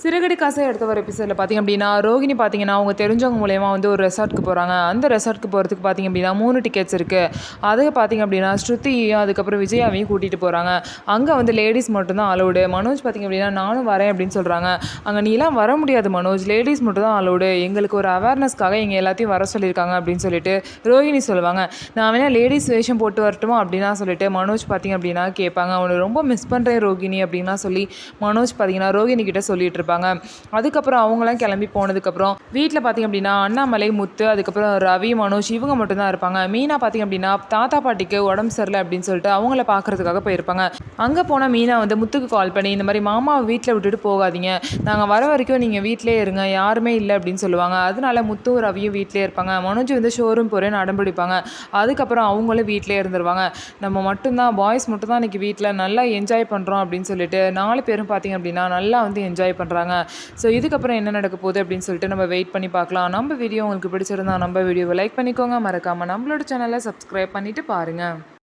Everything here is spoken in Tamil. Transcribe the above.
சிறகடி காசை அடுத்த ஒரு எபிசோடில் பார்த்திங்க அப்படின்னா ரோகிணி பார்த்திங்கன்னா அவங்க தெரிஞ்சவங்க மூலயமா வந்து ஒரு ரெசார்ட்டுக்கு போகிறாங்க. அந்த ரெசார்ட்டுக்கு போகிறதுக்கு பார்த்திங்க அப்படின்னா 3 டிக்கெட்ஸ் இருக்குது. அது பார்த்திங்க அப்படின்னா ஸ்ருதியையும் அதுக்கப்புறம் விஜயாவையும் கூட்டிகிட்டு போகிறாங்க. அங்கே வந்து லேடிஸ் மட்டும்தான் அலோடு. மனோஜ் பார்த்திங்க அப்படின்னா நானும் வரேன் அப்படின்னு சொல்கிறாங்க. அங்கே நீலாம் வர முடியாது மனோஜ், லேடிஸ் மட்டும் தான் அலோடு, எங்களுக்கு ஒரு அவேர்னஸ்க்காக இங்கே எல்லாத்தையும் வர சொல்லியிருக்காங்க அப்படின்னு சொல்லிட்டு ரோகிணி சொல்லுவாங்க. நான் வேணால் லேடிஸ் வேஷம் போட்டு வரட்டுமா அப்படின்னா சொல்லிட்டு மனோஜ் பார்த்திங்க அப்படின்னா கேட்பாங்க. அவனை ரொம்ப மிஸ் பண்ணுறேன் ரோகிணி அப்படின்னா சொல்லி மனோஜ் பார்த்திங்கன்னா ரோகிணி கிட்ட சொல்லிட்டு இருப்பாங்க. அதுக்கப்புறம் அவங்களாம் கிளம்பி போனதுக்கப்புறம் வீட்டில் பார்த்திங்க அப்படின்னா அண்ணாமலை, முத்து, அதுக்கப்புறம் ரவி, மனோஜ் இவங்க மட்டும்தான் இருப்பாங்க. மீனா பார்த்திங்க அப்படின்னா தாத்தா பாட்டிக்கு உடம்பு சரியில்லை அப்படின்னு சொல்லிட்டு அவங்கள பார்க்கறதுக்காக போயிருப்பாங்க. அங்கே போனால் மீனா வந்து முத்துக்கு கால் பண்ணி இந்த மாதிரி மாமாவை வீட்டில் விட்டுட்டு போகாதீங்க, நாங்கள் வர வரைக்கும் நீங்கள் வீட்டிலே இருங்க, யாருமே இல்லை அப்படின்னு சொல்லுவாங்க. அதனால முத்து ரவியும் வீட்டிலே இருப்பாங்க. மனோஜ் வந்து ஷோரூம் போகிறேன்னு அடம்பிடிப்பாங்க. அதுக்கப்புறம் அவங்களும் வீட்டிலே இருந்துருவாங்க. நம்ம மட்டும்தான் பாய்ஸ் மட்டும்தான் இன்றைக்கி வீட்டில் நல்லா என்ஜாய் பண்ணுறோம் அப்படின்னு சொல்லிட்டு 4 பேரும் பார்த்திங்க அப்படின்னா நல்லா வந்து என்ஜாய் பண்ணுறாங்க. ஸோ இதுக்கப்புறம் என்ன நடக்க போகுது அப்படின்னு சொல்லிட்டு நம்ம வெயிட் பண்ணி பார்க்கலாம். நம்ம வீடியோ உங்களுக்கு பிடிச்சிருந்தா நம்ம வீடியோவை லைக் பண்ணிக்கோங்க, மறக்காமல் நம்மளோட சேனலை சப்ஸ்கிரைப் பண்ணிவிட்டு பாருங்கள்.